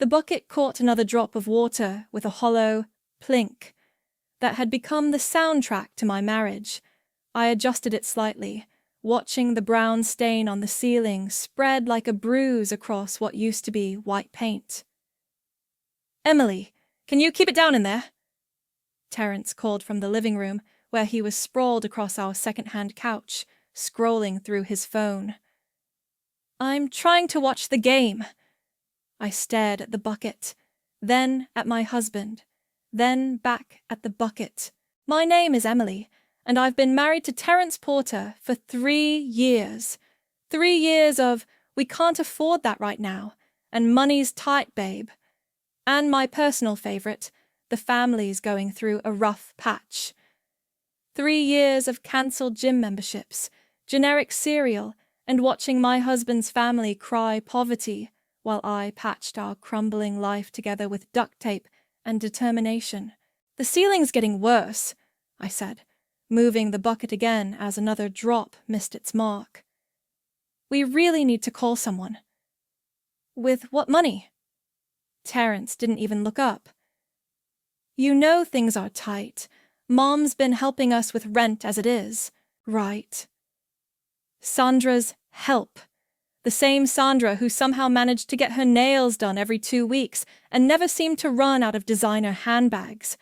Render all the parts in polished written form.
The bucket caught another drop of water with a hollow plink that had become the soundtrack to my marriage. I adjusted it slightly, watching the brown stain on the ceiling spread like a bruise across what used to be white paint. "Emily, can you keep it down in there?" Terence called from the living room, where he was sprawled across our second-hand couch, scrolling through his phone. "I'm trying to watch the game." I stared at the bucket, then at my husband, then back at the bucket. "My name is Emily, and I've been married to Terence Porter for 3 years. 3 years of, we can't afford that right now, and money's tight, babe. And my personal favorite, the family's going through a rough patch. 3 years of cancelled gym memberships, generic cereal, and watching my husband's family cry poverty while I patched our crumbling life together with duct tape and determination. The ceiling's getting worse," I said, moving the bucket again as another drop missed its mark. "We really need to call someone." "With what money?" Terence didn't even look up. "You know things are tight. Mom's been helping us with rent as it is, right?" Sandra's help. The same Sandra who somehow managed to get her nails done every 2 weeks and never seemed to run out of designer handbags.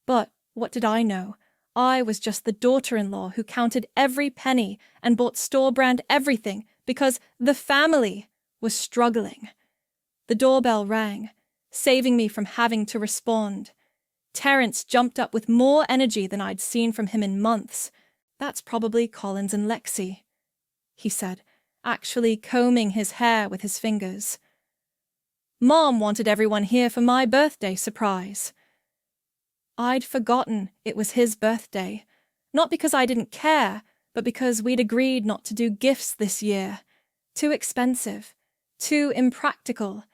But what did I know? I was just the daughter-in-law who counted every penny and bought store-brand everything because the family was struggling. The doorbell rang, saving me from having to respond. Terence jumped up with more energy than I'd seen from him in months. "That's probably Collins and Lexi," he said, actually combing his hair with his fingers. "Mom wanted everyone here for my birthday surprise." I'd forgotten it was his birthday, not because I didn't care, but because we'd agreed not to do gifts this year. Too expensive, too impractical,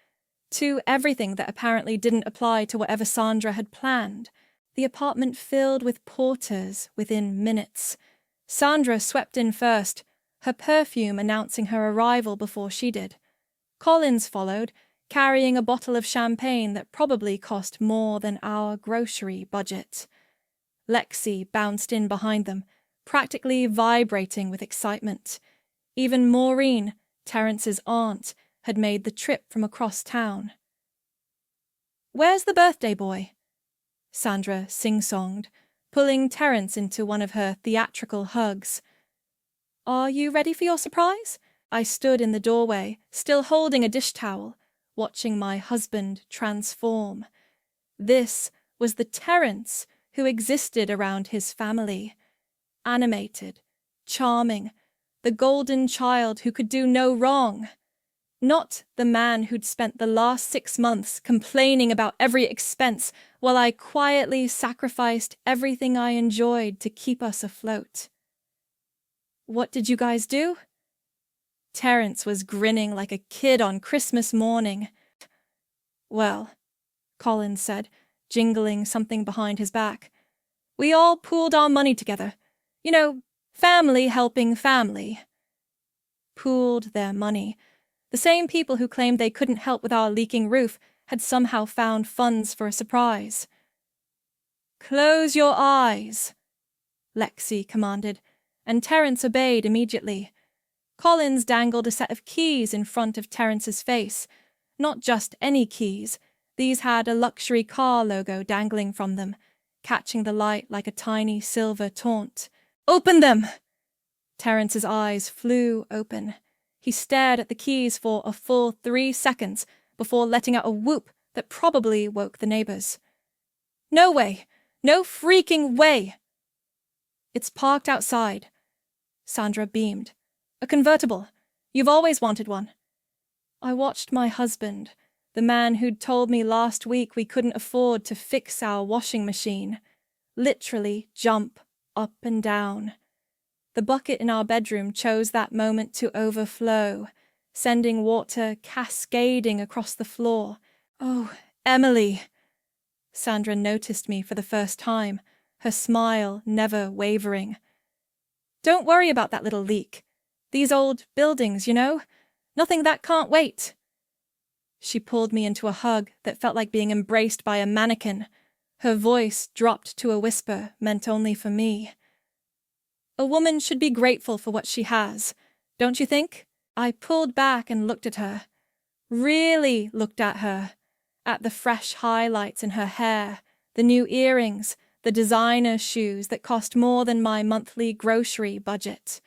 too everything that apparently didn't apply to whatever Sandra had planned. The apartment filled with porters within minutes. Sandra swept in first, her perfume announcing her arrival before she did. Collins followed, carrying a bottle of champagne that probably cost more than our grocery budget. Lexi bounced in behind them, practically vibrating with excitement. Even Maureen, Terence's aunt, had made the trip from across town. "Where's the birthday boy?" Sandra sing-songed, pulling Terence into one of her theatrical hugs. "Are you ready for your surprise?" I stood in the doorway, still holding a dish towel, watching my husband transform. This was the Terence who existed around his family. Animated, charming, the golden child who could do no wrong. Not the man who'd spent the last 6 months complaining about every expense while I quietly sacrificed everything I enjoyed to keep us afloat. "What did you guys do?" Terence was grinning like a kid on Christmas morning. "Well," Collins said, jingling something behind his back, "we all pooled our money together. You know, family helping family." Pooled their money. The same people who claimed they couldn't help with our leaking roof had somehow found funds for a surprise. "Close your eyes," Lexi commanded, and Terence obeyed immediately. Collins dangled a set of keys in front of Terence's face. Not just any keys. These had a luxury car logo dangling from them, catching the light like a tiny silver taunt. "Open them!" Terence's eyes flew open. He stared at the keys for a full 3 seconds before letting out a whoop that probably woke the neighbors. "No way! No freaking way!" "It's parked outside." Sandra beamed. "A convertible. You've always wanted one." I watched my husband, the man who'd told me last week we couldn't afford to fix our washing machine, literally jump up and down. The bucket in our bedroom chose that moment to overflow, sending water cascading across the floor. "Oh, Emily!" Sandra noticed me for the first time, her smile never wavering. "Don't worry about that little leak. These old buildings, you know? Nothing that can't wait." She pulled me into a hug that felt like being embraced by a mannequin. Her voice dropped to a whisper meant only for me. A woman should be grateful for what she has, don't you think? I pulled back and looked at her. Really looked at her. At the fresh highlights in her hair, the new earrings, the designer shoes that cost more than my monthly grocery budget.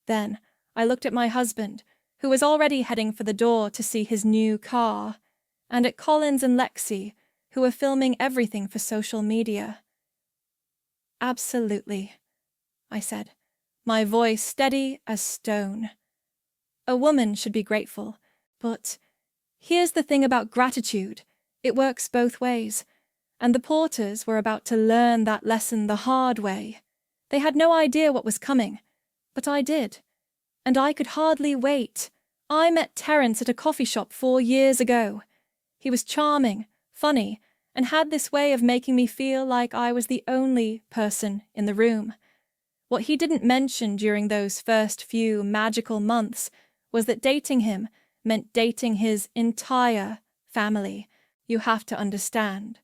Then I looked at my husband, who was already heading for the door to see his new car, and at Collins and Lexi, who were filming everything for social media. Absolutely, I said, my voice steady as stone. A woman should be grateful, but here's the thing about gratitude. It works both ways, and the Porters were about to learn that lesson the hard way. They had no idea what was coming, but I did, and I could hardly wait. I met Terence at a coffee shop 4 years ago. He was charming, funny, and had this way of making me feel like I was the only person in the room. What he didn't mention during those first few magical months was that dating him meant dating his entire family. You have to understand,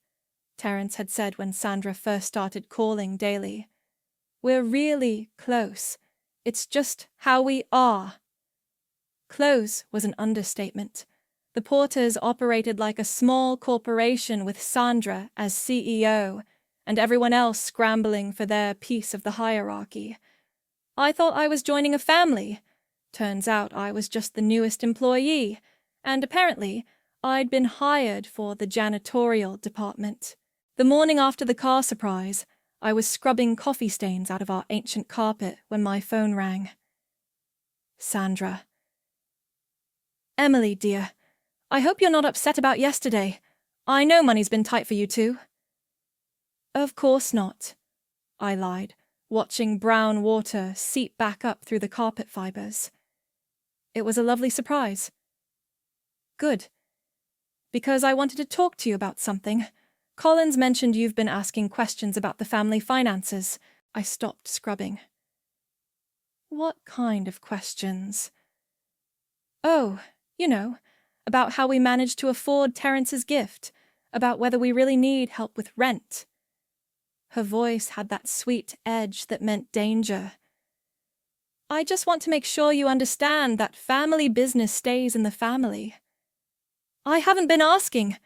Terence had said when Sandra first started calling daily. We're really close. It's just how we are. Close was an understatement. The Porters operated like a small corporation with Sandra as CEO, and everyone else scrambling for their piece of the hierarchy. I thought I was joining a family. Turns out I was just the newest employee, and apparently I'd been hired for the janitorial department. The morning after the car surprise, I was scrubbing coffee stains out of our ancient carpet when my phone rang. Sandra. Emily, dear, I hope you're not upset about yesterday. I know money's been tight for you two. Of course not, I lied, watching brown water seep back up through the carpet fibers. It was a lovely surprise. Good. Because I wanted to talk to you about something. Collins mentioned you've been asking questions about the family finances. I stopped scrubbing. What kind of questions? Oh, you know, about how we managed to afford Terence's gift, about whether we really need help with rent. Her voice had that sweet edge that meant danger. I just want to make sure you understand that family business stays in the family. I haven't been asking.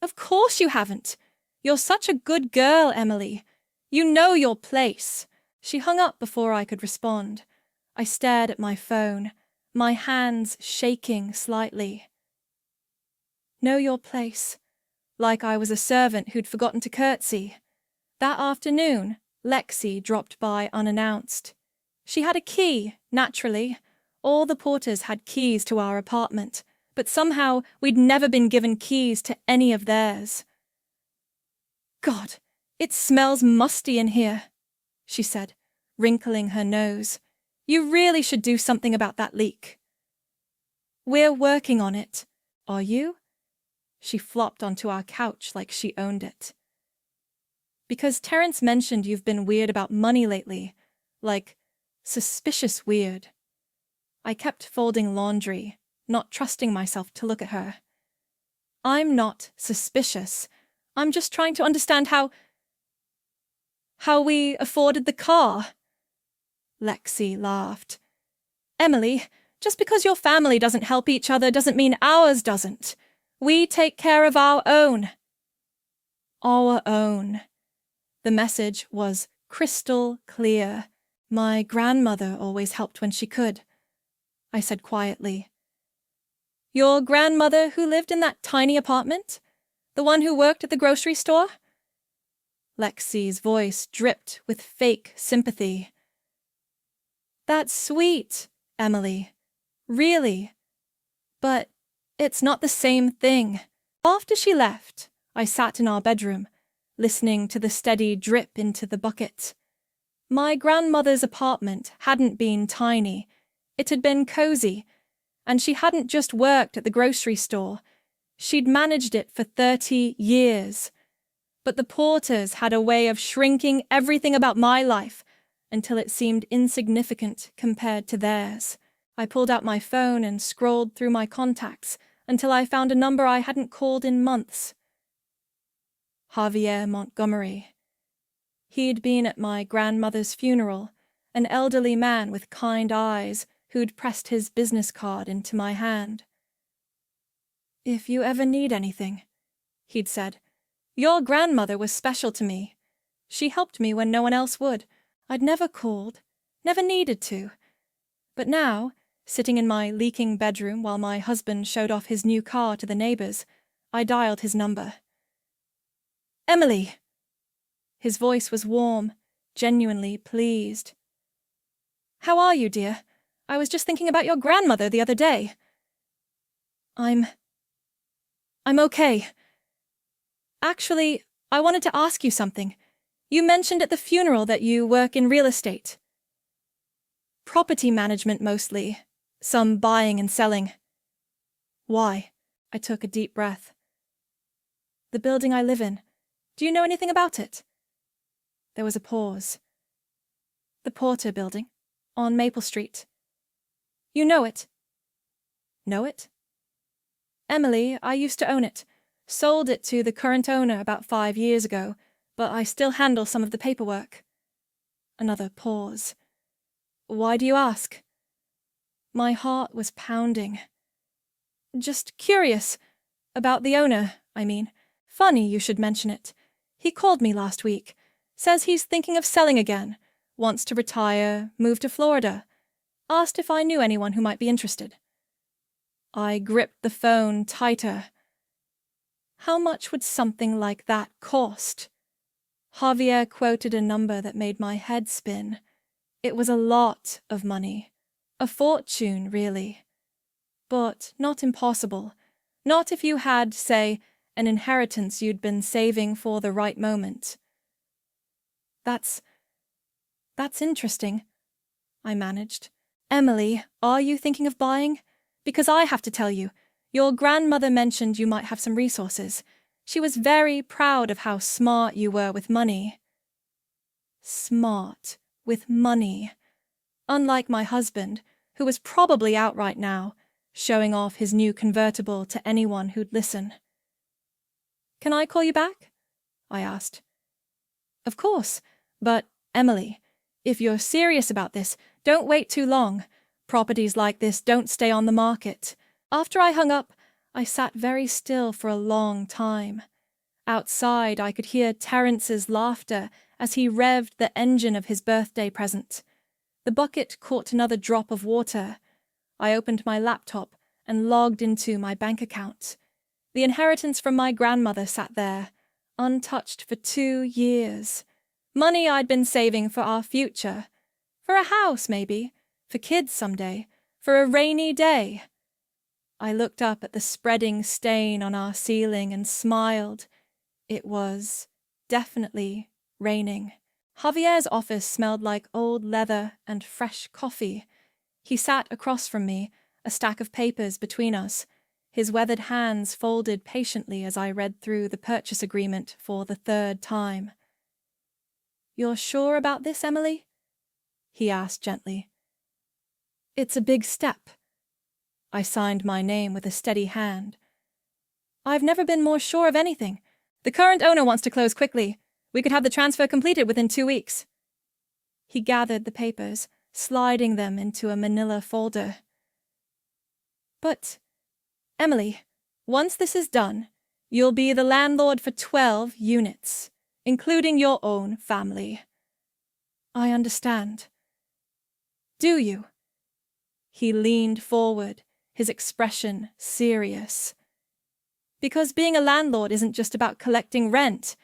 Of course you haven't. You're such a good girl, Emily. You know your place. She hung up before I could respond. I stared at my phone, my hands shaking slightly. Know your place. Like I was a servant who'd forgotten to curtsy. That afternoon, Lexi dropped by unannounced. She had a key, naturally. All the Porters had keys to our apartment, but somehow we'd never been given keys to any of theirs. God, it smells musty in here, she said, wrinkling her nose. You really should do something about that leak. We're working on it. Are you? She flopped onto our couch like she owned it. Because Terence mentioned you've been weird about money lately, like suspicious weird. I kept folding laundry, not trusting myself to look at her. I'm not suspicious. I'm just trying to understand how we afforded the car. Lexi laughed. Emily, just because your family doesn't help each other doesn't mean ours doesn't. We take care of our own. Our own. The message was crystal clear. My grandmother always helped when she could, I said quietly. Your grandmother who lived in that tiny apartment? The one who worked at the grocery store? Lexi's voice dripped with fake sympathy. That's sweet, Emily. Really. But it's not the same thing. After she left, I sat in our bedroom, listening to the steady drip into the bucket. My grandmother's apartment hadn't been tiny. It had been cozy, and she hadn't just worked at the grocery store. She'd managed it for 30 years. But the Porters had a way of shrinking everything about my life until it seemed insignificant compared to theirs. I pulled out my phone and scrolled through my contacts, until I found a number I hadn't called in months. Javier Montgomery. He'd been at my grandmother's funeral, an elderly man with kind eyes who'd pressed his business card into my hand. "If you ever need anything," he'd said, "your grandmother was special to me. She helped me when no one else would. I'd never called, never needed to. But now, sitting in my leaking bedroom while my husband showed off his new car to the neighbors, I dialed his number. "Emily!" His voice was warm, genuinely pleased. "How are you, dear? I was just thinking about your grandmother the other day." I'm okay. Actually, I wanted to ask you something. You mentioned at the funeral that you work in real estate. Property management mostly, some buying and selling. Why? I took a deep breath. The building I live in. Do you know anything about it? There was a pause. The Porter Building, on Maple Street. You know it? Know it? Emily, I used to own it. Sold it to the current owner about 5 years ago, but I still handle some of the paperwork. Another pause. Why do you ask? My heart was pounding. Just curious. About the owner, I mean. Funny you should mention it. He called me last week. Says he's thinking of selling again. Wants to retire, move to Florida. Asked if I knew anyone who might be interested. I gripped the phone tighter. How much would something like that cost? Javier quoted a number that made my head spin. It was a lot of money. A fortune, really. But not impossible. Not if you had, say, an inheritance you'd been saving for the right moment. That's interesting, I managed. Emily, are you thinking of buying? Because I have to tell you, your grandmother mentioned you might have some resources. She was very proud of how smart you were with money. Smart with money. Unlike my husband, who was probably out right now, showing off his new convertible to anyone who'd listen. Can I call you back? I asked. Of course, but Emily, if you're serious about this, don't wait too long. Properties like this don't stay on the market. After I hung up, I sat very still for a long time. Outside, I could hear Terrence's laughter as he revved the engine of his birthday present. The bucket caught another drop of water. I opened my laptop and logged into my bank account. The inheritance from my grandmother sat there, untouched for 2 years. Money I'd been saving for our future. For a house, maybe. For kids someday. For a rainy day. I looked up at the spreading stain on our ceiling and smiled. It was definitely raining. Javier's office smelled like old leather and fresh coffee. He sat across from me, a stack of papers between us, his weathered hands folded patiently as I read through the purchase agreement for the 3rd time. You're sure about this, Emily? He asked gently. It's a big step. I signed my name with a steady hand. I've never been more sure of anything. The current owner wants to close quickly. We could have the transfer completed within 2 weeks. He gathered the papers, sliding them into a manila folder. But, Emily, once this is done, you'll be the landlord for 12 units, including your own family. I understand. Do you? He leaned forward, his expression serious. Because being a landlord isn't just about collecting rent.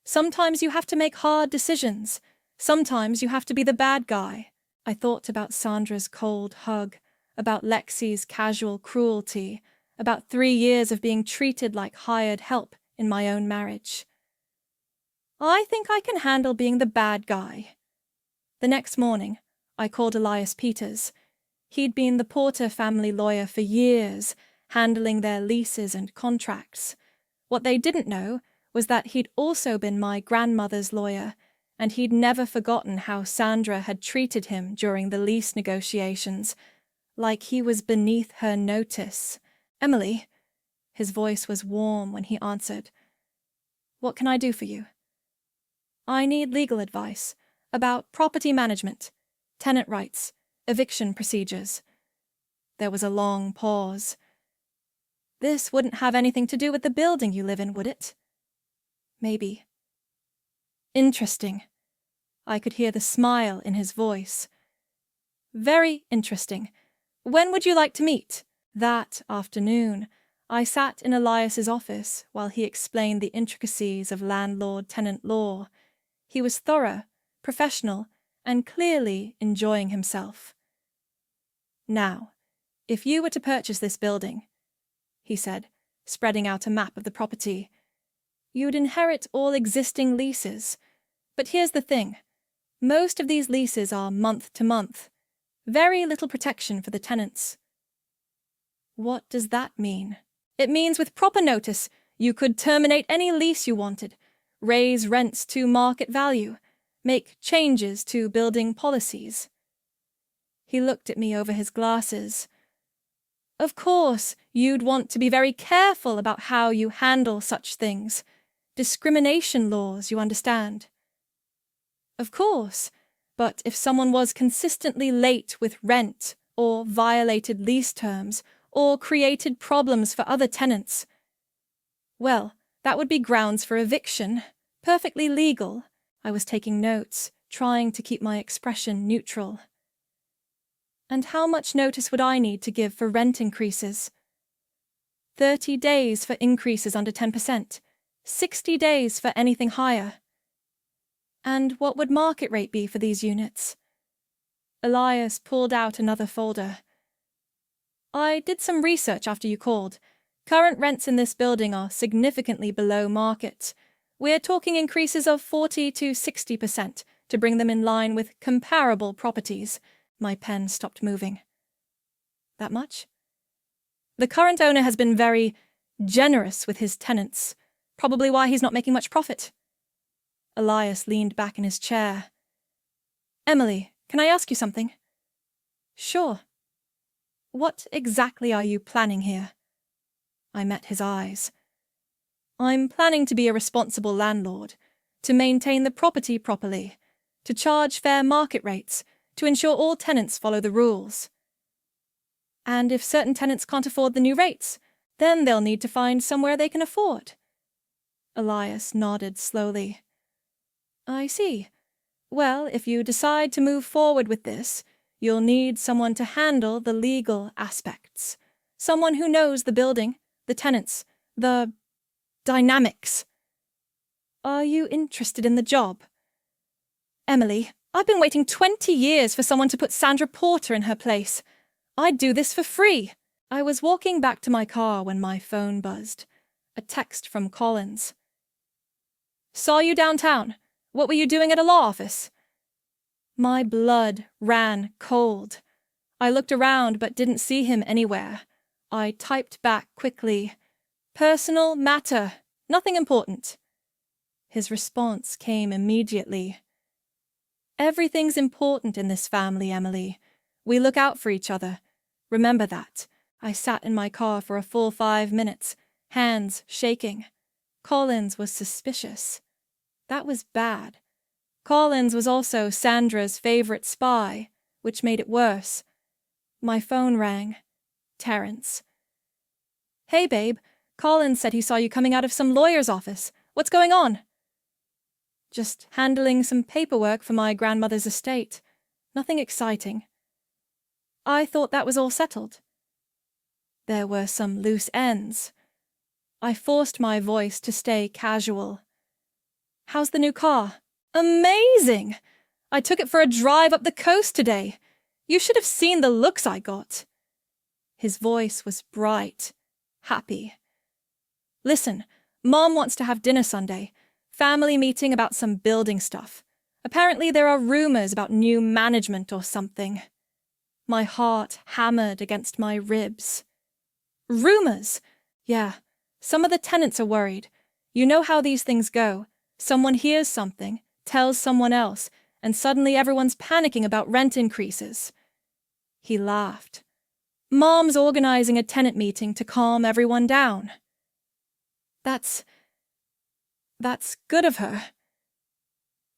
Sometimes you have to make hard decisions. Sometimes you have to be the bad guy. I thought about Sandra's cold hug, about Lexi's casual cruelty, about 3 years of being treated like hired help in my own marriage. I think I can handle being the bad guy. The next morning, I called Elias Peters. He'd been the Porter family lawyer for years, handling their leases and contracts. What they didn't know was that he'd also been my grandmother's lawyer, and he'd never forgotten how Sandra had treated him during the lease negotiations, like he was beneath her notice. Emily, His voice was warm when he answered. What can I do for you? I need legal advice about property management, tenant rights, eviction procedures. There was a long pause. This wouldn't have anything to do with the building you live in, would it? Maybe. Interesting. I could hear the smile in his voice. Very interesting. When would you like to meet? That afternoon, I sat in Elias's office while he explained the intricacies of landlord-tenant law. He was thorough, professional, and clearly enjoying himself. Now, if you were to purchase this building, he said, spreading out a map of the property, you'd inherit all existing leases. But here's the thing. Most of these leases are month to month. Very little protection for the tenants. What does that mean? It means with proper notice, you could terminate any lease you wanted, raise rents to market value, make changes to building policies. He looked at me over his glasses. Of course, you'd want to be very careful about how you handle such things. Discrimination laws, you understand. Of course, but if someone was consistently late with rent, or violated lease terms, or created problems for other tenants, well, that would be grounds for eviction. Perfectly legal. I was taking notes, trying to keep my expression neutral. And how much notice would I need to give for rent increases? 30 days for increases under 10%, 60 days for anything higher. And what would market rate be for these units? Elias pulled out another folder. I did some research after you called. Current rents in this building are significantly below market. We're talking increases of 40 to 60% to bring them in line with comparable properties. My pen stopped moving. That much? The current owner has been very generous with his tenants, probably why he's not making much profit. Elias leaned back in his chair. Emily, can I ask you something? Sure. What exactly are you planning here? I met his eyes. I'm planning to be a responsible landlord, to maintain the property properly, to charge fair market rates, to ensure all tenants follow the rules. And if certain tenants can't afford the new rates, then they'll need to find somewhere they can afford. Elias nodded slowly. I see. Well, if you decide to move forward with this, you'll need someone to handle the legal aspects. Someone who knows the building, the tenants, the dynamics. Are you interested in the job? Emily, I've been waiting 20 years for someone to put Sandra Porter in her place. I'd do this for free. I was walking back to my car when my phone buzzed. A text from Collins. Saw you downtown. What were you doing at a law office? My blood ran cold. I looked around but didn't see him anywhere. I typed back quickly. Personal matter. Nothing important. His response came immediately. Everything's important in this family, Emily. We look out for each other. Remember that. I sat in my car for a full 5 minutes, hands shaking. Collins was suspicious. That was bad. Collins was also Sandra's favorite spy, which made it worse. My phone rang. Terrence. Hey, babe. Collins said he saw you coming out of some lawyer's office. What's going on? Just handling some paperwork for my grandmother's estate. Nothing exciting. I thought that was all settled. There were some loose ends. I forced my voice to stay casual. How's the new car? Amazing! I took it for a drive up the coast today. You should have seen the looks I got. His voice was bright, happy. Listen, Mom wants to have dinner Sunday. Family meeting about some building stuff. Apparently there are rumors about new management or something. My heart hammered against my ribs. Rumors? Yeah, some of the tenants are worried. You know how these things go. Someone hears something, tells someone else, and suddenly everyone's panicking about rent increases. He laughed. Mom's organizing a tenant meeting to calm everyone down. That's good of her.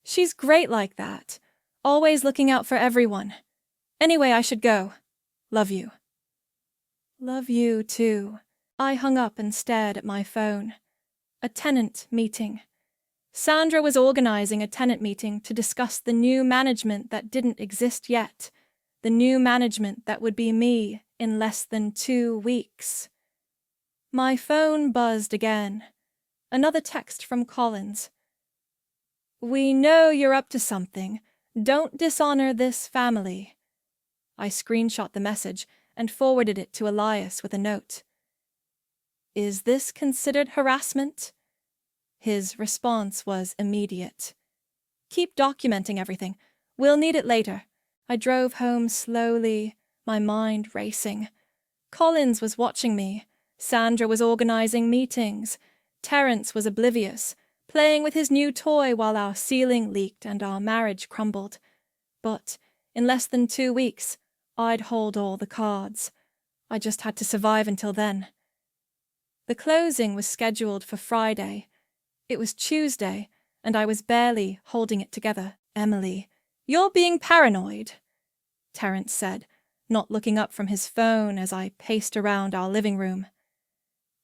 She's great like that, always looking out for everyone. Anyway, I should go. Love you. Love you, too. I hung up and stared at my phone. A tenant meeting. Sandra was organizing a tenant meeting to discuss the new management that didn't exist yet. The new management that would be me in less than 2 weeks. My phone buzzed again. Another text from Collins. We know you're up to something. Don't dishonor this family. I screenshot the message and forwarded it to Elias with a note. Is this considered harassment? His response was immediate. Keep documenting everything. We'll need it later. I drove home slowly, my mind racing. Collins was watching me. Sandra was organizing meetings. Terence was oblivious, playing with his new toy while our ceiling leaked and our marriage crumbled. But in less than 2 weeks, I'd hold all the cards. I just had to survive until then. The closing was scheduled for Friday. It was Tuesday, and I was barely holding it together. Emily, you're being paranoid, Terence said, not looking up from his phone as I paced around our living room.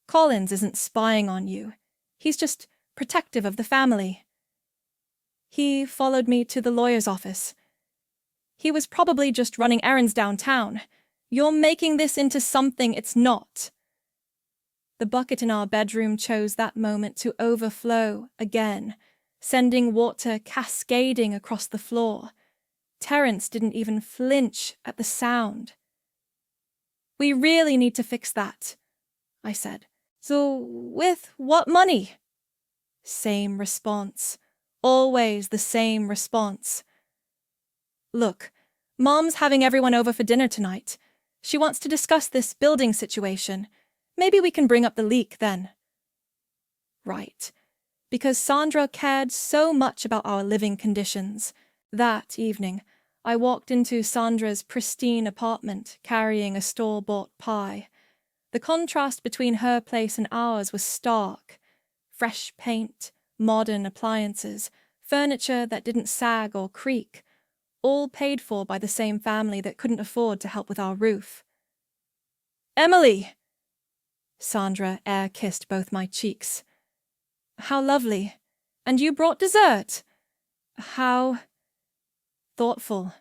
Collins isn't spying on you. He's just protective of the family. He followed me to the lawyer's office. He was probably just running errands downtown. You're making this into something it's not. The bucket in our bedroom chose that moment to overflow again, sending water cascading across the floor. Terence didn't even flinch at the sound. We really need to fix that, I said. So, with what money? Same response. Always the same response. Look, Mom's having everyone over for dinner tonight. She wants to discuss this building situation. Maybe we can bring up the leak then. Right. Because Sandra cared so much about our living conditions. That evening, I walked into Sandra's pristine apartment carrying a store-bought pie. The contrast between her place and ours was stark. Fresh paint, modern appliances, furniture that didn't sag or creak, all paid for by the same family that couldn't afford to help with our roof. Emily! Sandra air-kissed both my cheeks. How lovely. And you brought dessert. How thoughtful.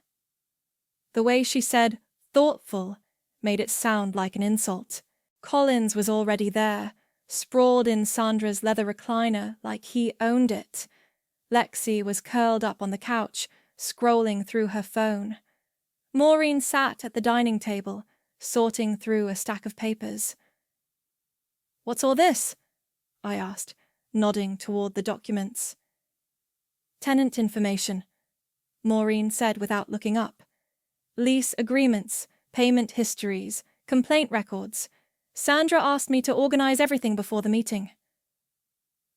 The way she said thoughtful made it sound like an insult. Collins was already there, sprawled in Sandra's leather recliner like he owned it. Lexi was curled up on the couch, scrolling through her phone. Maureen sat at the dining table, sorting through a stack of papers. What's all this? I asked, nodding toward the documents. Tenant information, Maureen said without looking up. Lease agreements, payment histories, complaint records. Sandra asked me to organize everything before the meeting.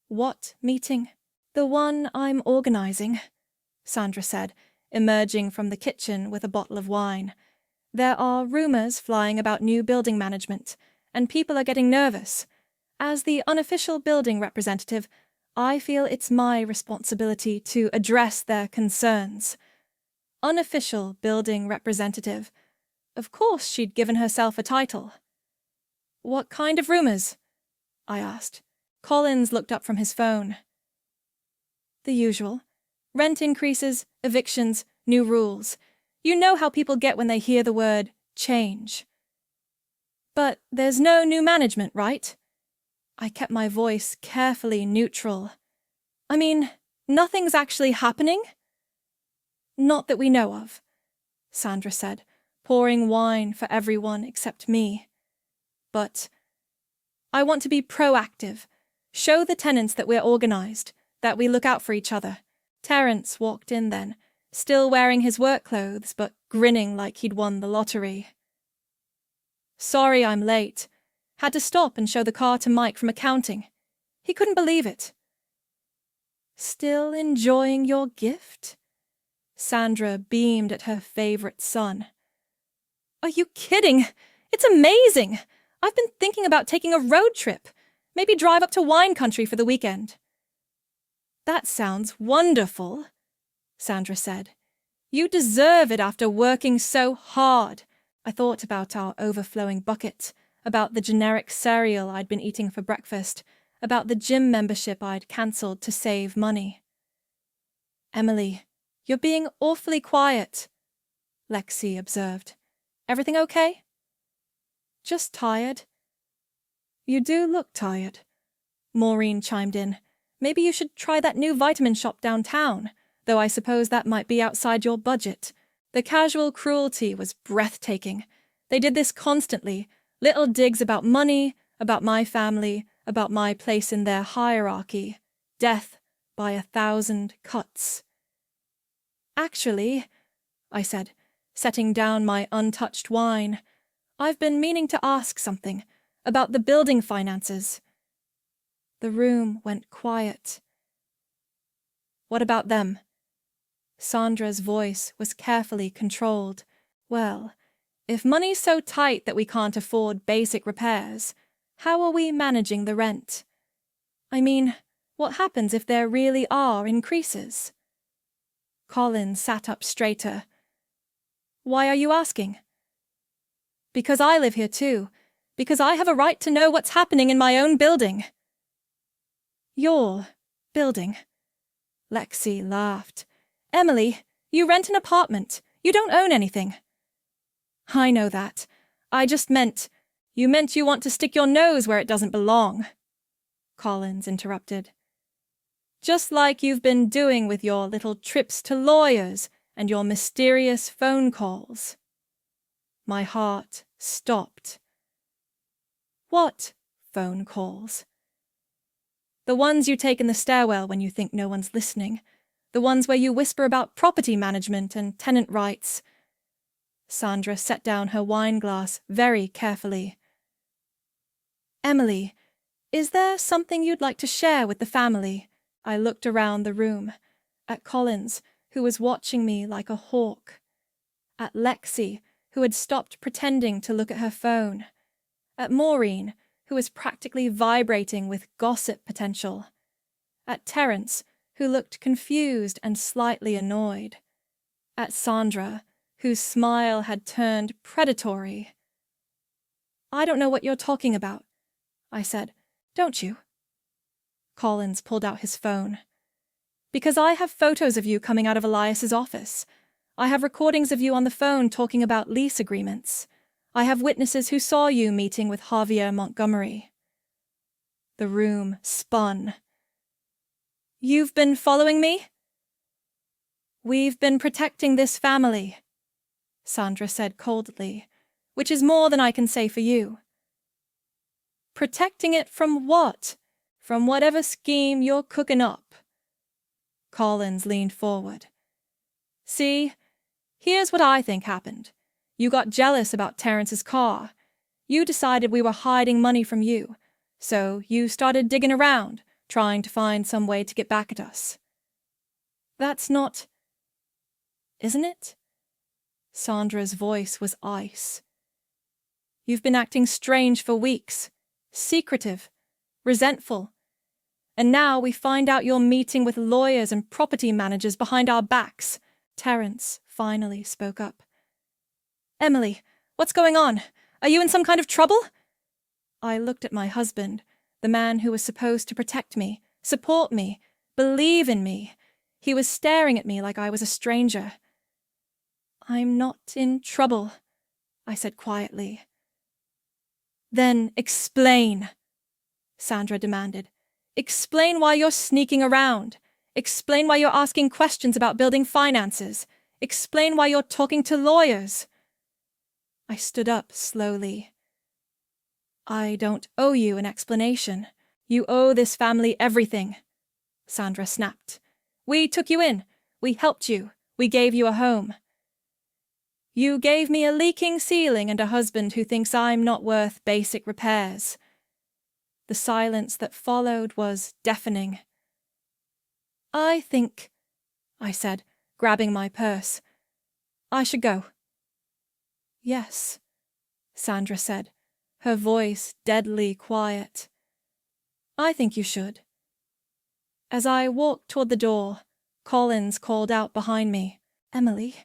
What meeting? The one I'm organizing, Sandra said, emerging from the kitchen with a bottle of wine. There are rumors flying about new building management, and people are getting nervous. As the unofficial building representative, I feel it's my responsibility to address their concerns. Unofficial building representative. Of course she'd given herself a title. What kind of rumors? I asked. Collins looked up from his phone. The usual. Rent increases, evictions, new rules. You know how people get when they hear the word change. But there's no new management, right? I kept my voice carefully neutral. I mean, nothing's actually happening? Not that we know of, Sandra said, pouring wine for everyone except me. But I want to be proactive. Show the tenants that we're organized, that we look out for each other. Terence walked in then, still wearing his work clothes but grinning like he'd won the lottery. Sorry I'm late. Had to stop and show the car to Mike from accounting. He couldn't believe it. Still enjoying your gift? Sandra beamed at her favorite son. Are you kidding? It's amazing! I've been thinking about taking a road trip. Maybe drive up to wine country for the weekend." "That sounds wonderful," Sandra said. "You deserve it after working so hard." I thought about our overflowing bucket, about the generic cereal I'd been eating for breakfast, about the gym membership I'd cancelled to save money. "Emily, you're being awfully quiet," Lexi observed. "Everything okay?" "Just tired." "You do look tired," Maureen chimed in. "Maybe you should try that new vitamin shop downtown, though I suppose that might be outside your budget." The casual cruelty was breathtaking. They did this constantly, little digs about money, about my family, about my place in their hierarchy. Death by 1,000 cuts. "Actually," I said, setting down my untouched wine, "I've been meaning to ask something about the building finances." The room went quiet. "What about them?" Sandra's voice was carefully controlled. "Well, if money's so tight that we can't afford basic repairs, how are we managing the rent? I mean, what happens if there really are increases?" Colin sat up straighter. "Why are you asking?" "Because I live here too. Because I have a right to know what's happening in my own building." "Your building?" Lexi laughed. "Emily, you rent an apartment. You don't own anything." "I know that. I just meant, you want to stick your nose where it doesn't belong," Collins interrupted. "Just like you've been doing with your little trips to lawyers and your mysterious phone calls." My heart stopped. "What phone calls?" "The ones you take in the stairwell when you think no one's listening. The ones where you whisper about property management and tenant rights." Sandra set down her wine glass very carefully. "Emily, is there something you'd like to share with the family?" I looked around the room, at Collins, who was watching me like a hawk, at Lexi, who had stopped pretending to look at her phone, at Maureen, who was practically vibrating with gossip potential, at Terence, who looked confused and slightly annoyed, at Sandra, whose smile had turned predatory. "I don't know what you're talking about," I said. "Don't you?" Collins pulled out his phone. "Because I have photos of you coming out of Elias's office. I have recordings of you on the phone talking about lease agreements. I have witnesses who saw you meeting with Javier Montgomery." The room spun. "You've been following me?" "We've been protecting this family," Sandra said coldly, "which is more than I can say for you." "Protecting it from what? From whatever scheme you're cooking up." Collins leaned forward. "See, here's what I think happened. You got jealous about Terrence's car. You decided we were hiding money from you, so you started digging around, trying to find some way to get back at us. That's not... Isn't it?" Sandra's voice was ice. "You've been acting strange for weeks, secretive, resentful. And now we find out you're meeting with lawyers and property managers behind our backs." Terence finally spoke up. "Emily, what's going on? Are you in some kind of trouble?" I looked at my husband, the man who was supposed to protect me, support me, believe in me. He was staring at me like I was a stranger. "I'm not in trouble," I said quietly. "Then explain," Sandra demanded. "Explain why you're sneaking around. Explain why you're asking questions about building finances. Explain why you're talking to lawyers." I stood up slowly. "I don't owe you an explanation. You owe this family everything," Sandra snapped. "We took you in. We helped you. We gave you a home. You gave me a leaking ceiling and a husband who thinks I'm not worth basic repairs." The silence that followed was deafening. "I think," I said, grabbing my purse, "I should go." "Yes," Sandra said, her voice deadly quiet. I think you should. As I walked toward the door, Collins called out behind me, Emily,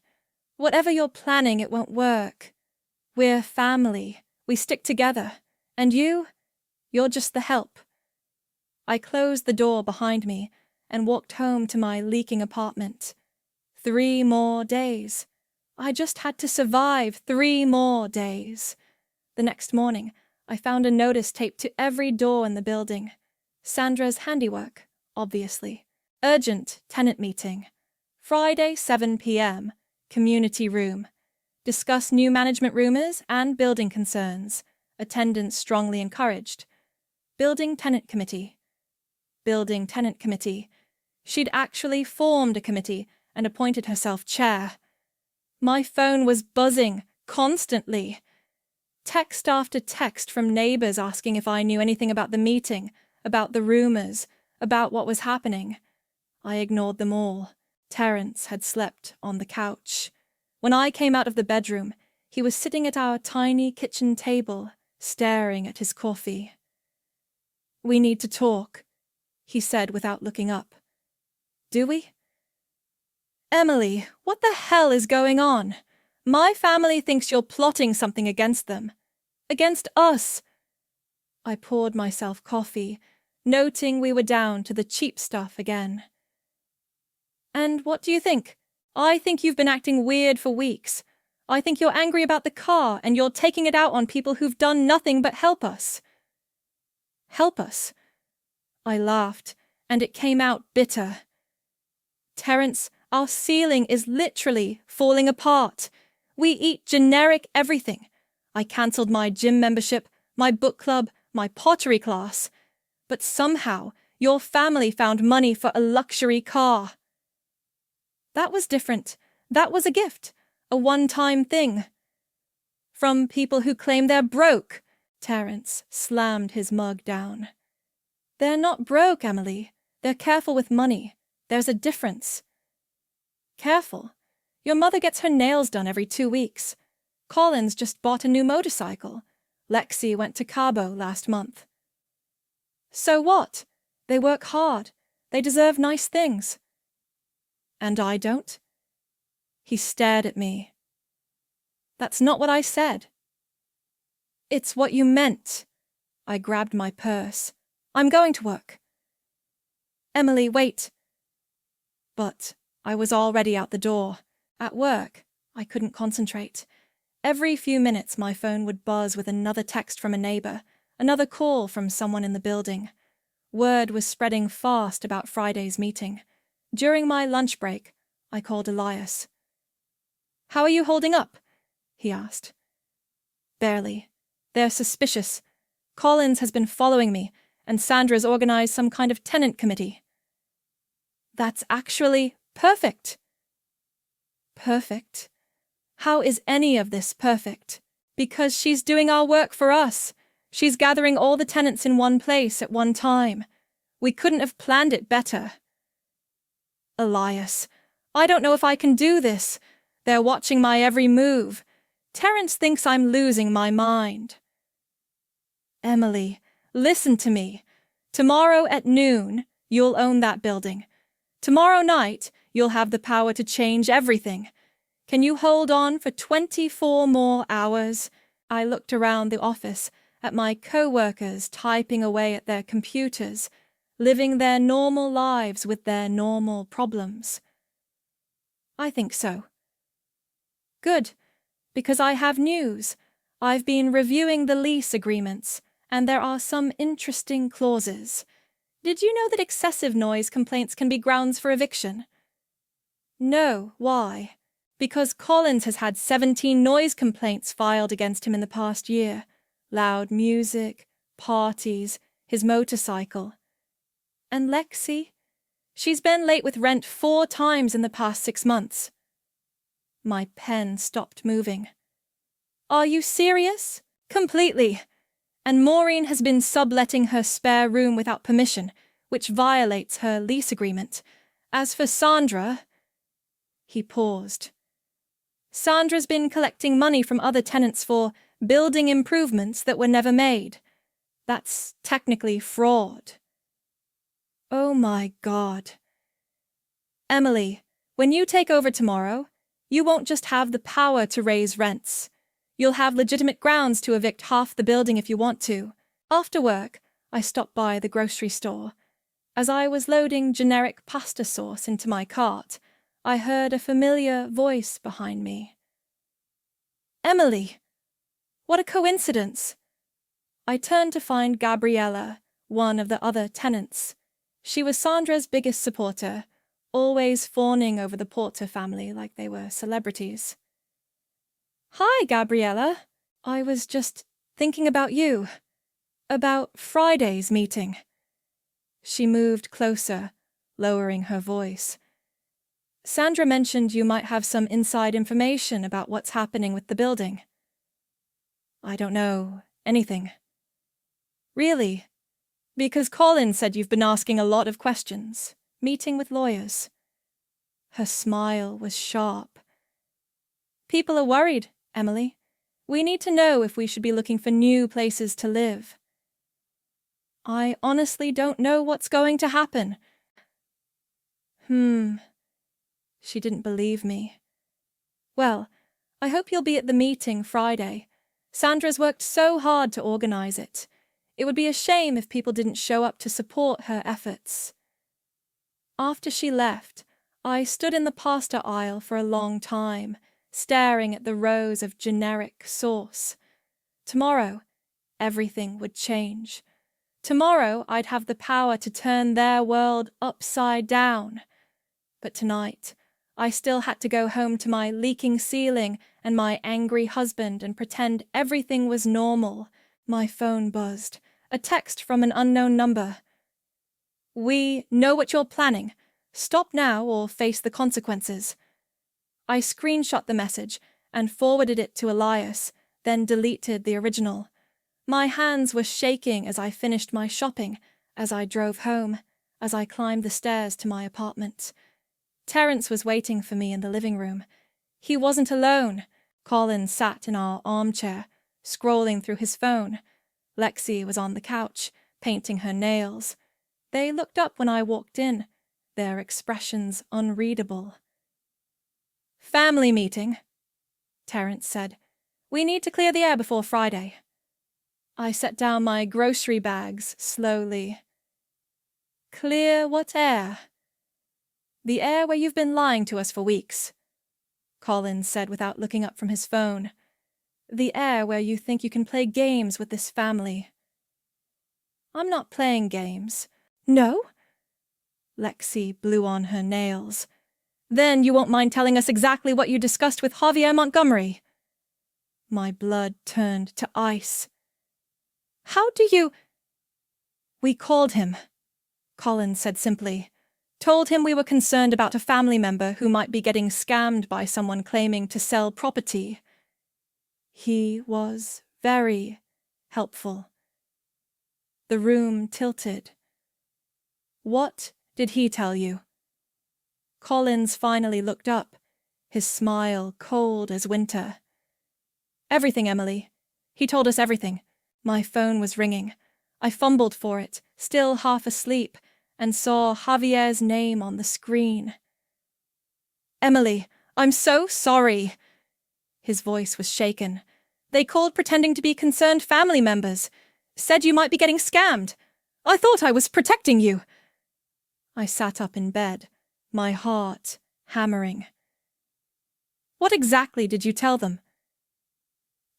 whatever you're planning, it won't work. We're family. We stick together. And you're just the help. I closed the door behind me and walked home to my leaking apartment. 3 more days. I just had to survive 3 more days. The next morning, I found a notice taped to every door in the building. Sandra's handiwork, obviously. Urgent tenant meeting. Friday, 7 p.m. Community room. Discuss new management rumors and building concerns. Attendance strongly encouraged. Building tenant committee. Building tenant committee. She'd actually formed a committee and appointed herself chair. My phone was buzzing constantly. Text after text from neighbors asking if I knew anything about the meeting, about the rumors, about what was happening. I ignored them all. Terence had slept on the couch. When I came out of the bedroom, he was sitting at our tiny kitchen table, staring at his coffee. We need to talk, he said without looking up. Do we? Emily, what the hell is going on? My family thinks you're plotting something against them. Against us. I poured myself coffee, noting we were down to the cheap stuff again. And what do you think? I think you've been acting weird for weeks. I think you're angry about the car and you're taking it out on people who've done nothing but help us. Help us? I laughed, and it came out bitter. Terence, our ceiling is literally falling apart. We eat generic everything. I cancelled my gym membership, my book club, my pottery class. But somehow, your family found money for a luxury car. That was different. That was a gift. A one-time thing. From people who claim they're broke. Terence slammed his mug down. They're not broke, Emily. They're careful with money. There's a difference. Careful? Your mother gets her nails done every 2 weeks. Collins just bought a new motorcycle. Lexi went to Cabo last month. So what? They work hard. They deserve nice things. And I don't? He stared at me. That's not what I said. It's what you meant. I grabbed my purse. I'm going to work. Emily, wait. But I was already out the door. At work, I couldn't concentrate. Every few minutes my phone would buzz with another text from a neighbor, another call from someone in the building. Word was spreading fast about Friday's meeting. During my lunch break, I called Elias. How are you holding up? He asked. Barely. They're suspicious. Collins has been following me, and Sandra's organized some kind of tenant committee. That's actually perfect. Perfect? How is any of this perfect? Because she's doing our work for us. She's gathering all the tenants in one place at one time. We couldn't have planned it better. Elias, I don't know if I can do this. They're watching my every move. Terence thinks I'm losing my mind. Emily, listen to me. Tomorrow at noon, you'll own that building. Tomorrow night, you'll have the power to change everything. Can you hold on for 24 more hours? I looked around the office at my co-workers typing away at their computers, living their normal lives with their normal problems. I think so. Good, because I have news. I've been reviewing the lease agreements, and there are some interesting clauses. Did you know that excessive noise complaints can be grounds for eviction? No, why? Because Collins has had 17 noise complaints filed against him in the past year. Loud music, parties, his motorcycle. And Lexi? She's been late with rent 4 times in the past 6 months. My pen stopped moving. Are you serious? Completely. And Maureen has been subletting her spare room without permission, which violates her lease agreement. As for Sandra... He paused. Sandra's been collecting money from other tenants for building improvements that were never made. That's technically fraud. Oh my God. Emily, when you take over tomorrow, you won't just have the power to raise rents. You'll have legitimate grounds to evict half the building if you want to. After work, I stopped by the grocery store. As I was loading generic pasta sauce into my cart, I heard a familiar voice behind me. Emily! What a coincidence! I turned to find Gabriella, one of the other tenants. She was Sandra's biggest supporter, always fawning over the Porter family like they were celebrities. Hi, Gabriella. I was just thinking about you. About Friday's meeting. She moved closer, lowering her voice. Sandra mentioned you might have some inside information about what's happening with the building. I don't know anything. Really? Because Colin said you've been asking a lot of questions, meeting with lawyers. Her smile was sharp. People are worried, Emily. We need to know if we should be looking for new places to live. I honestly don't know what's going to happen. She didn't believe me. Well, I hope you'll be at the meeting Friday. Sandra's worked so hard to organize it. It would be a shame if people didn't show up to support her efforts. After she left, I stood in the pasta aisle for a long time, staring at the rows of generic sauce. Tomorrow, everything would change. Tomorrow, I'd have the power to turn their world upside down. But tonight, I still had to go home to my leaking ceiling and my angry husband and pretend everything was normal. My phone buzzed. A text from an unknown number. We know what you're planning. Stop now or face the consequences. I screenshot the message and forwarded it to Elias, then deleted the original. My hands were shaking as I finished my shopping, as I drove home, as I climbed the stairs to my apartment. Terence was waiting for me in the living room. He wasn't alone. Colin sat in our armchair, scrolling through his phone. Lexi was on the couch, painting her nails. They looked up when I walked in, their expressions unreadable. Family meeting, Terence said. We need to clear the air before Friday. I set down my grocery bags slowly. Clear what air? The air where you've been lying to us for weeks, Colin said without looking up from his phone. The air where you think you can play games with this family. I'm not playing games. No? Lexi blew on her nails. Then you won't mind telling us exactly what you discussed with Javier Montgomery. My blood turned to ice. How do you... We called him, Colin said simply. Told him we were concerned about a family member who might be getting scammed by someone claiming to sell property. He was very helpful. The room tilted. What did he tell you? Collins finally looked up, his smile cold as winter. Everything, Emily. He told us everything. My phone was ringing. I fumbled for it, still half asleep, and saw Javier's name on the screen. Emily, I'm so sorry. His voice was shaken. They called pretending to be concerned family members. Said you might be getting scammed. I thought I was protecting you. I sat up in bed, my heart hammering. What exactly did you tell them?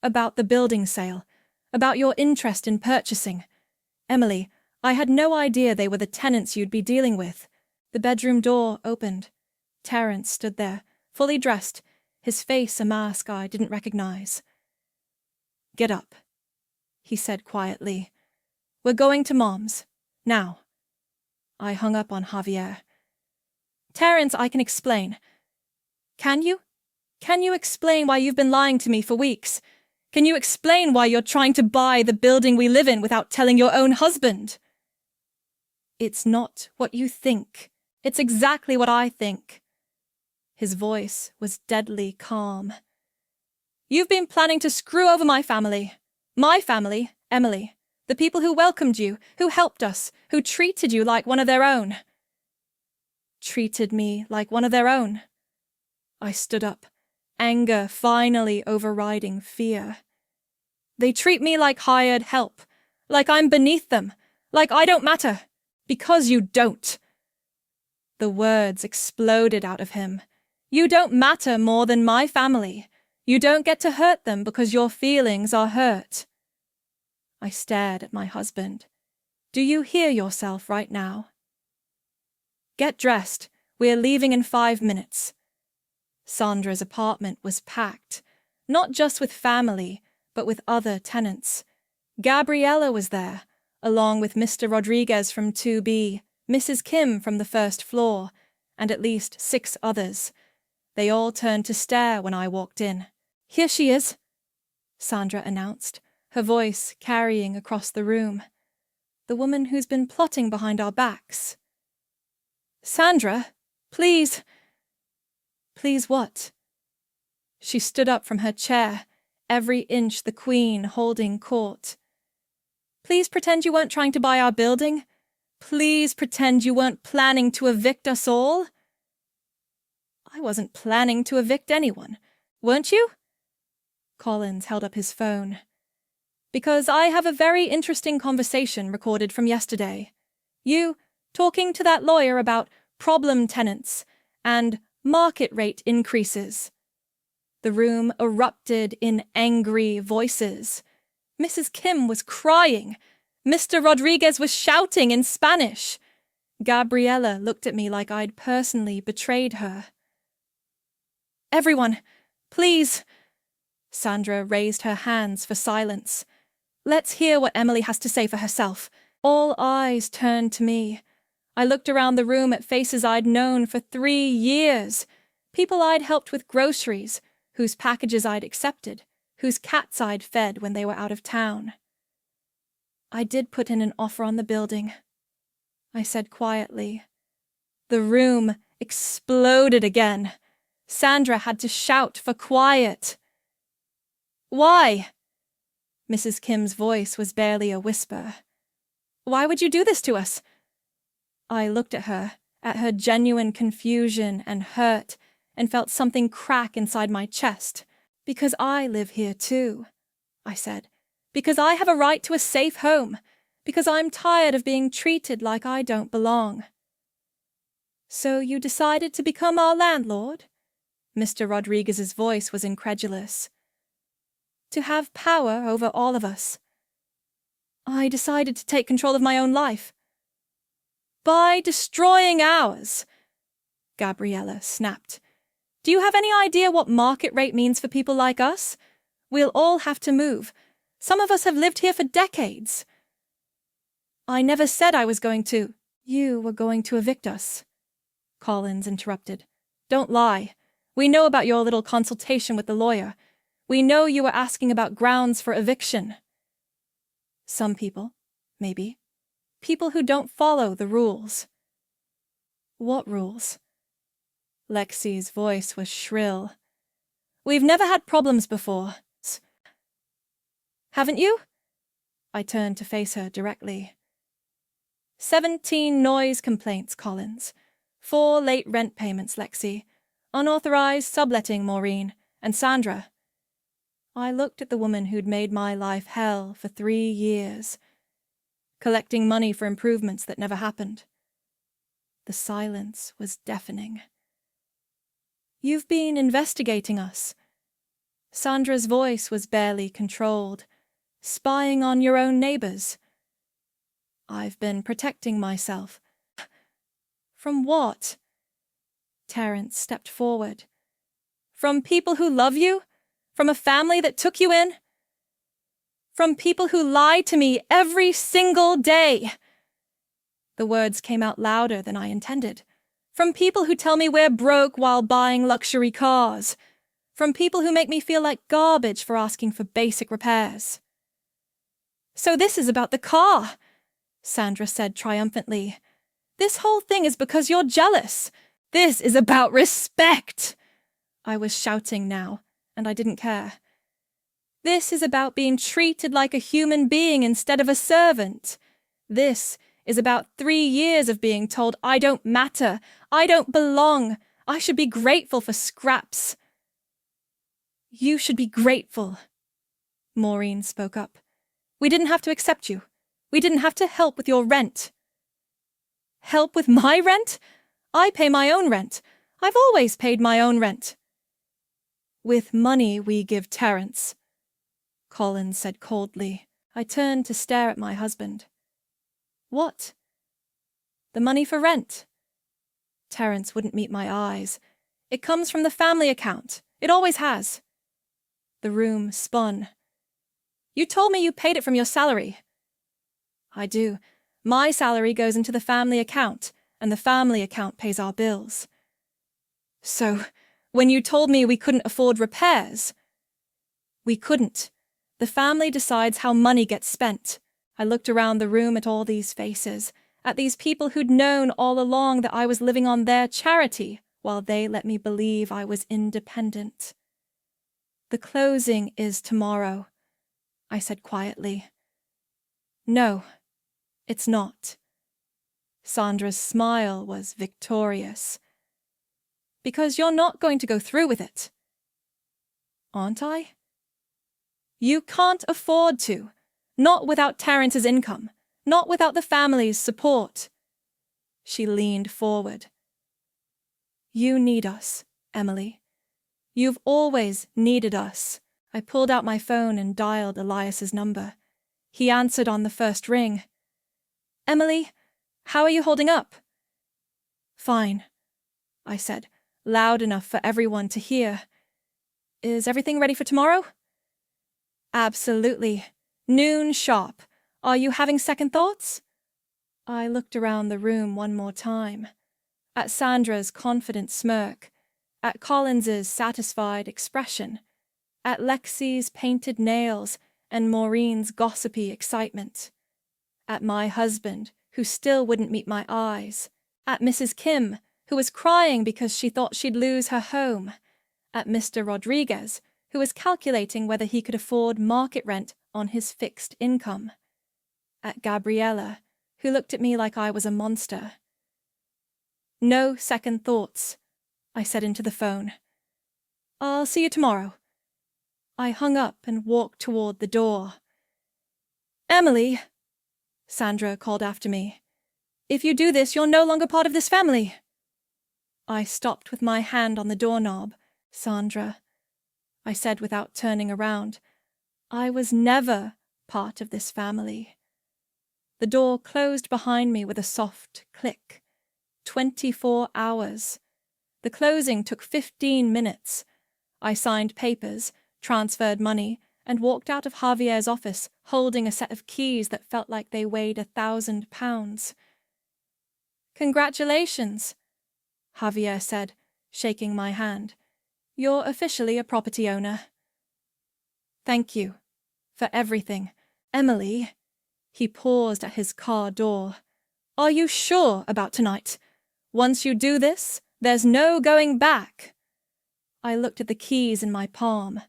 About the building sale, about your interest in purchasing. Emily, I had no idea they were the tenants you'd be dealing with. The bedroom door opened. Terence stood there, fully dressed, his face a mask I didn't recognize. Get up, he said quietly. We're going to Mom's. Now. I hung up on Javier. Terence, I can explain. Can you? Can you explain why you've been lying to me for weeks? Can you explain why you're trying to buy the building we live in without telling your own husband? It's not what you think. It's exactly what I think. His voice was deadly calm. You've been planning to screw over my family, Emily. The people who welcomed you, who helped us, who treated you like one of their own. Treated me like one of their own. I stood up, anger finally overriding fear. They treat me like hired help, like I'm beneath them, like I don't matter, because you don't. The words exploded out of him. You don't matter more than my family. You don't get to hurt them because your feelings are hurt. I stared at my husband. Do you hear yourself right now? Get dressed. We're leaving in 5 minutes. Sandra's apartment was packed, not just with family, but with other tenants. Gabriella was there, along with Mr. Rodriguez from 2B, Mrs. Kim from the first floor, and at least 6 others. They all turned to stare when I walked in. Here she is, Sandra announced, her voice carrying across the room. The woman who's been plotting behind our backs. Sandra, please. Please what? She stood up from her chair, every inch the queen holding court. Please pretend you weren't trying to buy our building. Please pretend you weren't planning to evict us all. I wasn't planning to evict anyone, weren't you? Collins held up his phone. Because I have a very interesting conversation recorded from yesterday. You talking to that lawyer about problem tenants and market rate increases. The room erupted in angry voices. Mrs. Kim was crying. Mr. Rodriguez was shouting in Spanish. Gabriella looked at me like I'd personally betrayed her. Everyone, please. Sandra raised her hands for silence. Let's hear what Emily has to say for herself. All eyes turned to me. I looked around the room at faces I'd known for 3 years. People I'd helped with groceries, whose packages I'd accepted, whose cats I'd fed when they were out of town. I did put in an offer on the building, I said quietly. The room exploded again. Sandra had to shout for quiet. Why? Mrs. Kim's voice was barely a whisper. Why would you do this to us? I looked at her genuine confusion and hurt, and felt something crack inside my chest. Because I live here too, I said. Because I have a right to a safe home. Because I'm tired of being treated like I don't belong. So you decided to become our landlord? Mr. Rodriguez's voice was incredulous. To have power over all of us. I decided to take control of my own life. By destroying ours, Gabriella snapped. Do you have any idea what market rate means for people like us? We'll all have to move. Some of us have lived here for decades. I never said I was going to. You were going to evict us, Collins interrupted. Don't lie. We know about your little consultation with the lawyer. We know you were asking about grounds for eviction. Some people, maybe. People who don't follow the rules. What rules? Lexi's voice was shrill. We've never had problems before. Haven't you? I turned to face her directly. 17 noise complaints, Collins. 4 late rent payments, Lexi. Unauthorized subletting, Maureen. And Sandra. I looked at the woman who'd made my life hell for 3 years, collecting money for improvements that never happened. The silence was deafening. You've been investigating us. Sandra's voice was barely controlled. Spying on your own neighbors. I've been protecting myself. From what? Terence stepped forward. From people who love you? From a family that took you in? From people who lie to me every single day. The words came out louder than I intended. From people who tell me we're broke while buying luxury cars. From people who make me feel like garbage for asking for basic repairs. So this is about the car, Sandra said triumphantly. This whole thing is because you're jealous. This is about respect. I was shouting now, and I didn't care. This is about being treated like a human being instead of a servant. This is about 3 years of being told I don't matter, I don't belong, I should be grateful for scraps. You should be grateful, Maureen spoke up. We didn't have to accept you. We didn't have to help with your rent. Help with my rent? I pay my own rent. I've always paid my own rent. With money we give Terence, Collins said coldly. I turned to stare at my husband. What? The money for rent. Terence wouldn't meet my eyes. It comes from the family account. It always has. The room spun. You told me you paid it from your salary. I do. My salary goes into the family account, and the family account pays our bills. So, when you told me we couldn't afford repairs... We couldn't. The family decides how money gets spent. I looked around the room at all these faces, at these people who'd known all along that I was living on their charity, while they let me believe I was independent. The closing is tomorrow, I said quietly. No, it's not. Sandra's smile was victorious. Because you're not going to go through with it. Aren't I? You can't afford to. Not without Terence's income. Not without the family's support. She leaned forward. You need us, Emily. You've always needed us. I pulled out my phone and dialed Elias's number. He answered on the first ring. Emily, how are you holding up? Fine, I said, loud enough for everyone to hear. Is everything ready for tomorrow? Absolutely. Noon sharp. Are you having second thoughts? I looked around the room one more time. At Sandra's confident smirk. At Collins's satisfied expression. At Lexi's painted nails and Maureen's gossipy excitement. At my husband, who still wouldn't meet my eyes. At Mrs. Kim, who was crying because she thought she'd lose her home. At Mr. Rodriguez, who was calculating whether he could afford market rent on his fixed income. At Gabriella, who looked at me like I was a monster. No second thoughts, I said into the phone. I'll see you tomorrow. I hung up and walked toward the door. Emily, Sandra called after me. If you do this, you're no longer part of this family. I stopped with my hand on the doorknob. Sandra, I said without turning around. I was never part of this family. The door closed behind me with a soft click. 24 hours. The closing took 15 minutes. I signed papers, transferred money, and walked out of Javier's office holding a set of keys that felt like they weighed 1,000 pounds. Congratulations, Javier said, shaking my hand. You're officially a property owner. Thank you for everything. Emily, he paused at his car door. Are you sure about tonight? Once you do this, there's no going back. I looked at the keys in my palm.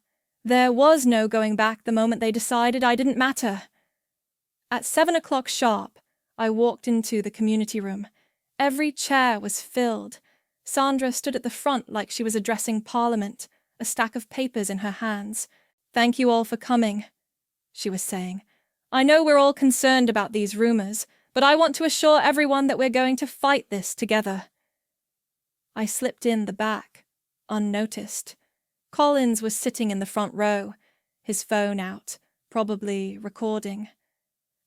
There was no going back the moment they decided I didn't matter. At 7 o'clock sharp, I walked into the community room. Every chair was filled. Sandra stood at the front like she was addressing Parliament, a stack of papers in her hands. Thank you all for coming, she was saying. I know we're all concerned about these rumors, but I want to assure everyone that we're going to fight this together. I slipped in the back, unnoticed. Collins was sitting in the front row, his phone out, probably recording.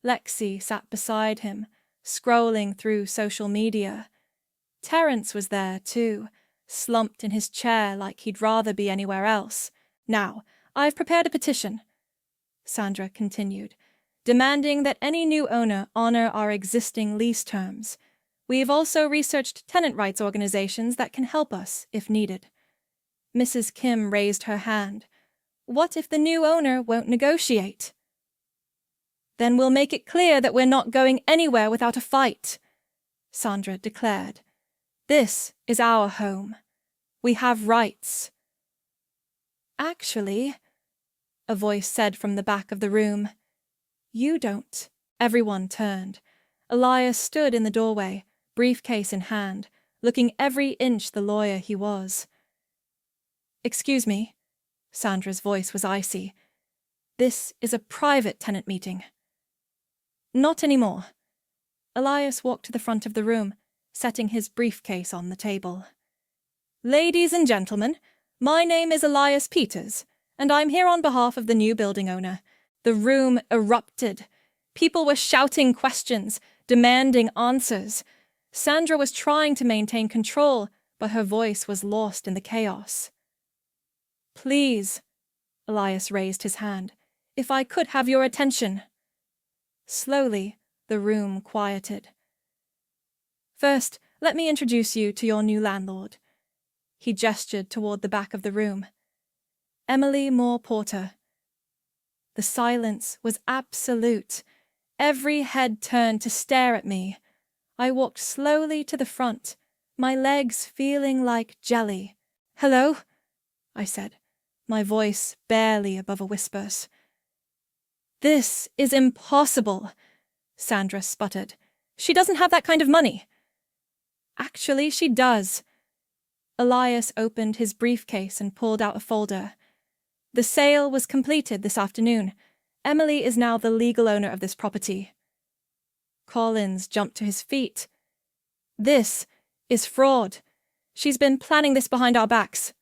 Lexi sat beside him, scrolling through social media. Terence was there, too, slumped in his chair like he'd rather be anywhere else. Now, I've prepared a petition, Sandra continued, demanding that any new owner honor our existing lease terms. We've also researched tenant rights organizations that can help us, if needed. Mrs. Kim raised her hand. What if the new owner won't negotiate? Then we'll make it clear that we're not going anywhere without a fight, Sandra declared. This is our home. We have rights. Actually, a voice said from the back of the room. You don't. Everyone turned. Elias stood in the doorway, briefcase in hand, looking every inch the lawyer he was. Excuse me. Sandra's voice was icy. This is a private tenant meeting. Not anymore. Elias walked to the front of the room, setting his briefcase on the table. Ladies and gentlemen, my name is Elias Peters, and I'm here on behalf of the new building owner. The room erupted. People were shouting questions, demanding answers. Sandra was trying to maintain control, but her voice was lost in the chaos. Please, Elias raised his hand, if I could have your attention. Slowly, the room quieted. First, let me introduce you to your new landlord. He gestured toward the back of the room. Emily Moore Porter. The silence was absolute. Every head turned to stare at me. I walked slowly to the front, my legs feeling like jelly. Hello? I said, my voice barely above a whisper's. This is impossible, Sandra sputtered. She doesn't have that kind of money. Actually, she does. Elias opened his briefcase and pulled out a folder. The sale was completed this afternoon. Emily is now the legal owner of this property. Collins jumped to his feet. This is fraud. She's been planning this behind our backs.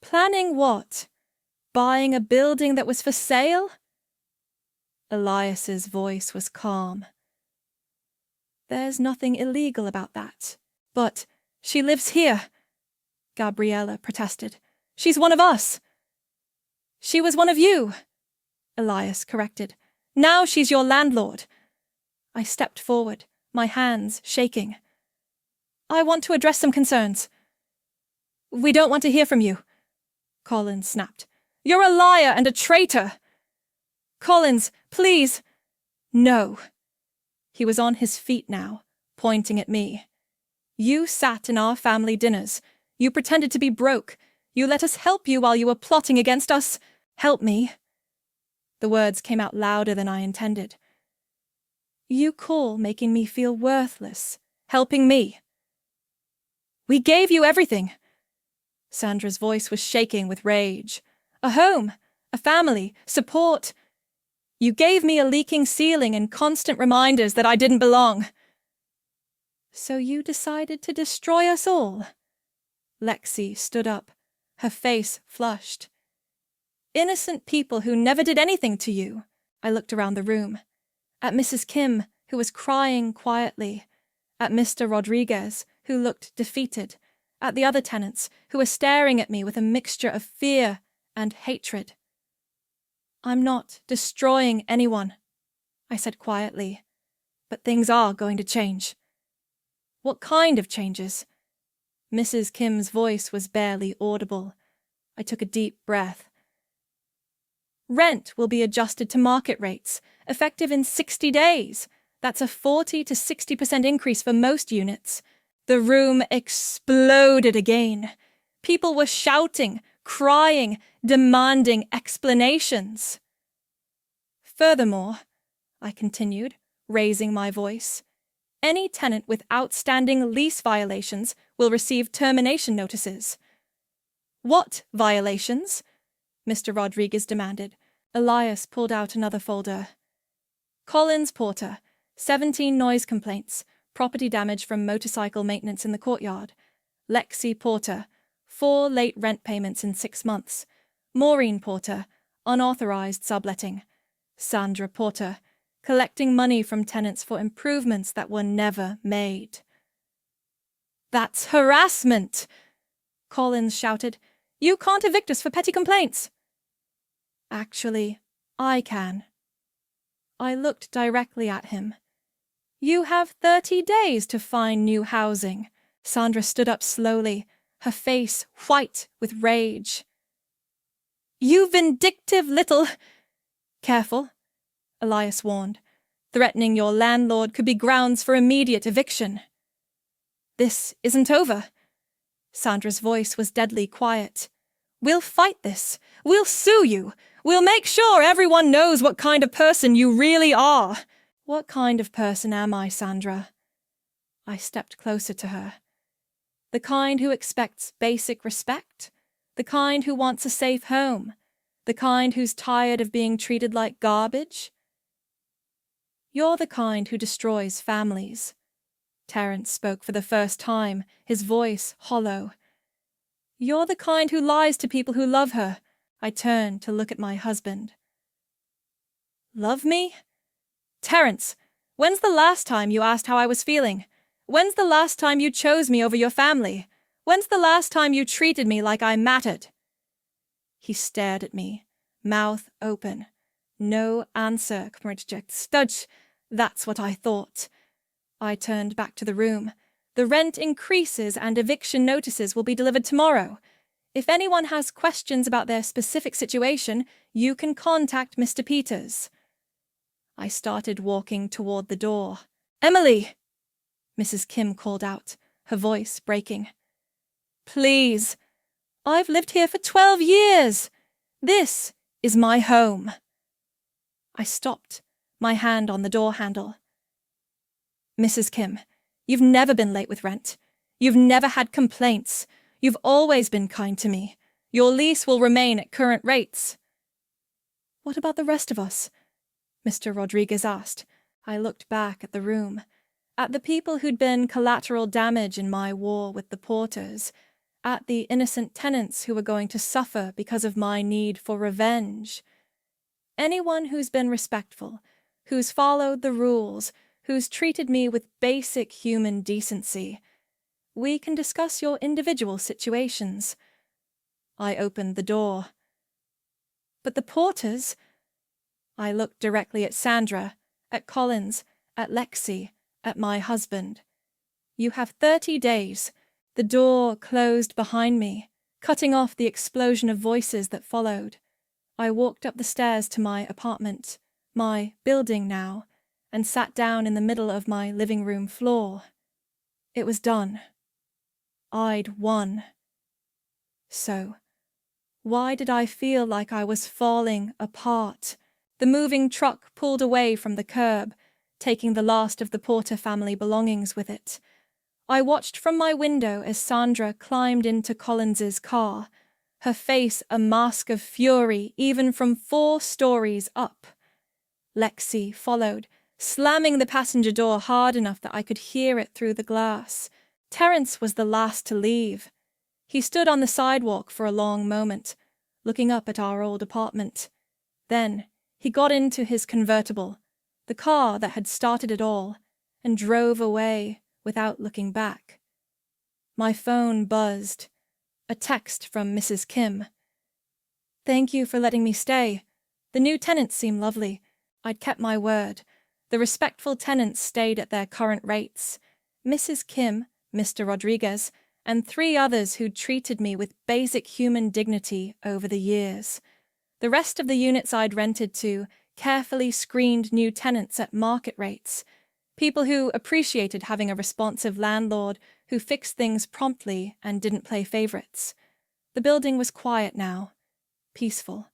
Planning what? Buying a building that was for sale? Elias's voice was calm. There's nothing illegal about that. But she lives here, Gabriella protested. She's one of us. She was one of you, Elias corrected. Now she's your landlord. I stepped forward, my hands shaking. I want to address some concerns. We don't want to hear from you, Collins snapped. You're a liar and a traitor. Collins, please. No. He was on his feet now, pointing at me. You sat in our family dinners. You pretended to be broke. You let us help you while you were plotting against us. Help me. The words came out louder than I intended. You call making me feel worthless, helping me. We gave you everything. Sandra's voice was shaking with rage. A home, a family, support. You gave me a leaking ceiling and constant reminders that I didn't belong. So you decided to destroy us all? Lexi stood up, her face flushed. Innocent people who never did anything to you. I looked around the room. At Mrs. Kim, who was crying quietly. At Mr. Rodriguez, who looked defeated. At the other tenants, who were staring at me with a mixture of fear and hatred. I'm not destroying anyone, I said quietly, but things are going to change. What kind of changes? Mrs. Kim's voice was barely audible. I took a deep breath. Rent will be adjusted to market rates, effective in 60 days. That's a 40 to 60% increase for most units. The room exploded again. People were shouting, crying, demanding explanations. Furthermore, I continued, raising my voice, any tenant with outstanding lease violations will receive termination notices. What violations? Mr. Rodriguez demanded. Elias pulled out another folder. Collins Porter, 17 noise complaints, property damage from motorcycle maintenance in the courtyard. Lexi Porter, 4 late rent payments in 6 months. Maureen Porter, unauthorized subletting. Sandra Porter, collecting money from tenants for improvements that were never made. That's harassment! Collins shouted. You can't evict us for petty complaints. Actually, I can. I looked directly at him. You have 30 days to find new housing. Sandra stood up slowly, her face white with rage. You vindictive little... Careful, Elias warned. Threatening your landlord could be grounds for immediate eviction. This isn't over. Sandra's voice was deadly quiet. We'll fight this. We'll sue you. We'll make sure everyone knows what kind of person you really are. What kind of person am I, Sandra? I stepped closer to her. The kind who expects basic respect? The kind who wants a safe home? The kind who's tired of being treated like garbage? You're the kind who destroys families. Terence spoke for the first time, his voice hollow. You're the kind who lies to people who love her. I turned to look at my husband. Love me? Terence, when's the last time you asked how I was feeling? When's the last time you chose me over your family? When's the last time you treated me like I mattered? He stared at me, mouth open. No answer, Studge. That's what I thought. I turned back to the room. The rent increases and eviction notices will be delivered tomorrow. If anyone has questions about their specific situation, you can contact Mr. Peters. I started walking toward the door. Emily! Mrs. Kim called out, her voice breaking. Please. I've lived here for 12 years. This is my home. I stopped, my hand on the door handle. Mrs. Kim, you've never been late with rent. You've never had complaints. You've always been kind to me. Your lease will remain at current rates. What about the rest of us? Mr. Rodriguez asked. I looked back at the room, at the people who'd been collateral damage in my war with the Porters, at the innocent tenants who were going to suffer because of my need for revenge. Anyone who's been respectful, who's followed the rules, who's treated me with basic human decency. We can discuss your individual situations. I opened the door. But the Porters? I looked directly at Sandra, at Collins, at Lexi, at my husband. You have 30 days. The door closed behind me, cutting off the explosion of voices that followed. I walked up the stairs to my apartment, my building now, and sat down in the middle of my living room floor. It was done. I'd won. So, why did I feel like I was falling apart? The moving truck pulled away from the curb, taking the last of the Porter family belongings with it. I watched from my window as Sandra climbed into Collins's car, her face a mask of fury even from 4 stories up. Lexi followed, slamming the passenger door hard enough that I could hear it through the glass. Terence was the last to leave. He stood on the sidewalk for a long moment, looking up at our old apartment. Then he got into his convertible, the car that had started it all, and drove away without looking back. My phone buzzed. A text from Mrs. Kim. Thank you for letting me stay. The new tenants seem lovely. I'd kept my word. The respectful tenants stayed at their current rates. Mrs. Kim, Mr. Rodriguez, and 3 others who'd treated me with basic human dignity over the years. The rest of the units I'd rented to carefully screened new tenants at market rates, people who appreciated having a responsive landlord who fixed things promptly and didn't play favorites. The building was quiet now, peaceful,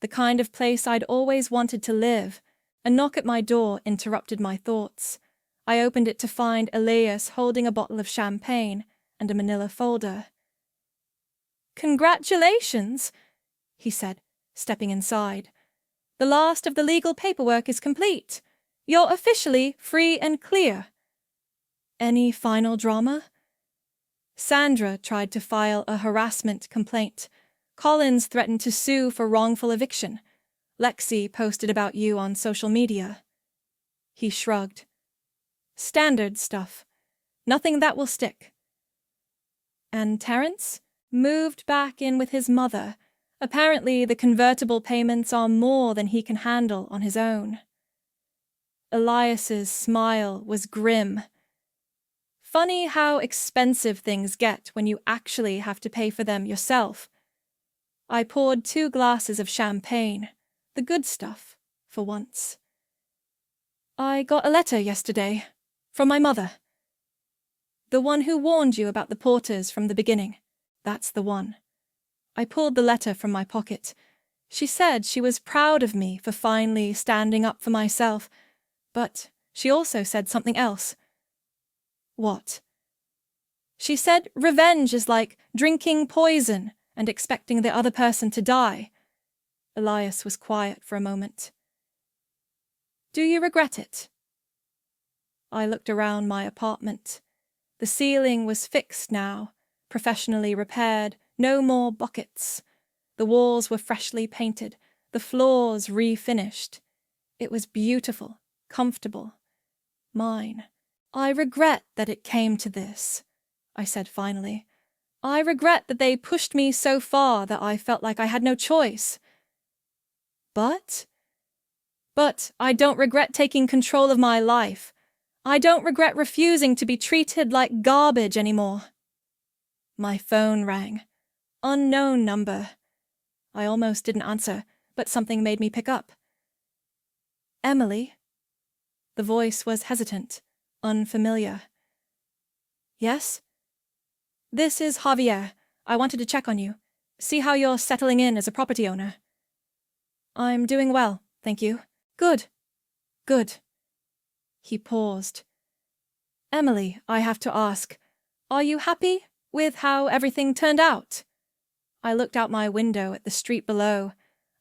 the kind of place I'd always wanted to live. A knock at my door interrupted my thoughts. I opened it to find Elias holding a bottle of champagne and a manila folder. Congratulations, he said, stepping inside. The last of the legal paperwork is complete. You're officially free and clear. Any final drama? Sandra tried to file a harassment complaint. Collins threatened to sue for wrongful eviction. Lexi posted about you on social media. He shrugged. Standard stuff. Nothing that will stick. And Terence? Moved back in with his mother. Apparently the convertible payments are more than he can handle on his own. Elias's smile was grim. Funny how expensive things get when you actually have to pay for them yourself. I poured 2 glasses of champagne, the good stuff, for once. I got a letter yesterday, from my mother. The one who warned you about the Porters from the beginning. That's the one. I pulled the letter from my pocket. She said she was proud of me for finally standing up for myself, but she also said something else. What? She said revenge is like drinking poison and expecting the other person to die. Elias was quiet for a moment. Do you regret it? I looked around my apartment. The ceiling was fixed now, professionally repaired, no more buckets. The walls were freshly painted, the floors refinished. It was beautiful, comfortable. Mine. I regret that it came to this, I said finally. I regret that they pushed me so far that I felt like I had no choice. But I don't regret taking control of my life. I don't regret refusing to be treated like garbage anymore. My phone rang. Unknown number. I almost didn't answer, but something made me pick up. Emily? The voice was hesitant, unfamiliar. Yes? This is Javier. I wanted to check on you. See how you're settling in as a property owner. I'm doing well, thank you. Good. Good. He paused. Emily, I have to ask, are you happy with how everything turned out? I looked out my window at the street below.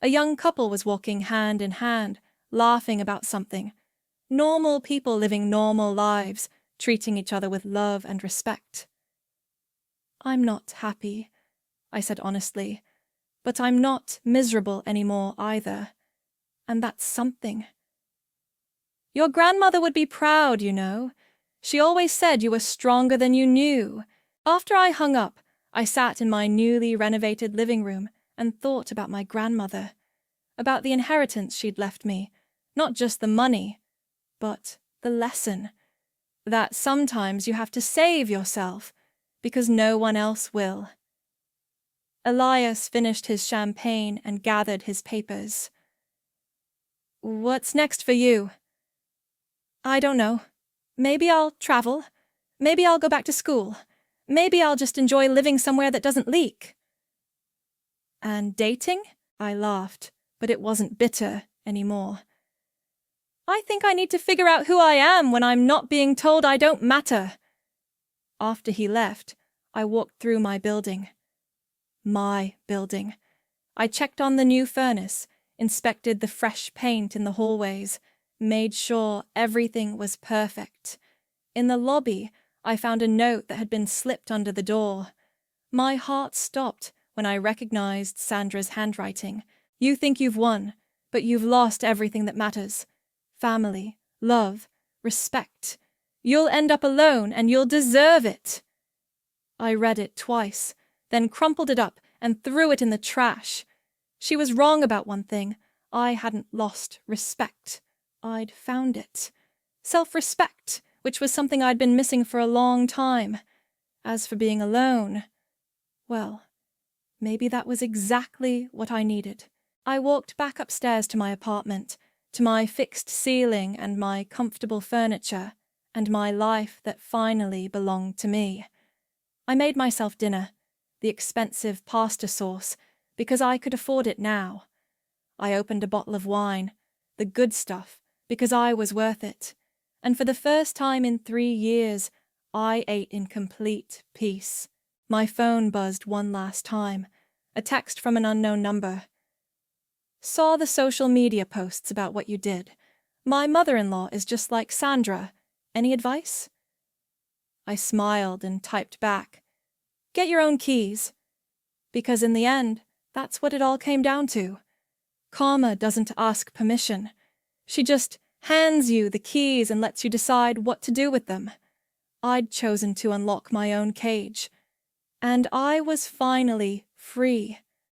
A young couple was walking hand in hand, laughing about something. Normal people living normal lives, treating each other with love and respect. I'm not happy, I said honestly, but I'm not miserable anymore either. And that's something. Your grandmother would be proud, you know. She always said you were stronger than you knew. After I hung up, I sat in my newly renovated living room and thought about my grandmother, about the inheritance she'd left me, not just the money, but the lesson, that sometimes you have to save yourself because no one else will. Elias finished his champagne and gathered his papers. What's next for you? I don't know. Maybe I'll travel. Maybe I'll go back to school. Maybe I'll just enjoy living somewhere that doesn't leak. And dating? I laughed, but it wasn't bitter anymore. I think I need to figure out who I am when I'm not being told I don't matter. After he left, I walked through my building. My building. I checked on the new furnace, inspected the fresh paint in the hallways, made sure everything was perfect. In the lobby, I found a note that had been slipped under the door. My heart stopped when I recognized Sandra's handwriting. You think you've won, but you've lost everything that matters. Family, love, respect. You'll end up alone and you'll deserve it. I read it twice, then crumpled it up and threw it in the trash. She was wrong about one thing. I hadn't lost respect. I'd found it. Self-respect, which was something I'd been missing for a long time. As for being alone, well, maybe that was exactly what I needed. I walked back upstairs to my apartment, to my fixed ceiling and my comfortable furniture, and my life that finally belonged to me. I made myself dinner, the expensive pasta sauce, because I could afford it now. I opened a bottle of wine, the good stuff, because I was worth it. And for the first time in 3 years, I ate in complete peace. My phone buzzed one last time, a text from an unknown number. Saw the social media posts about what you did. My mother-in-law is just like Sandra. Any advice? I smiled and typed back, get your own keys. Because in the end, that's what it all came down to. Karma doesn't ask permission. She just hands you the keys and lets you decide what to do with them. I'd chosen to unlock my own cage. And I was finally free.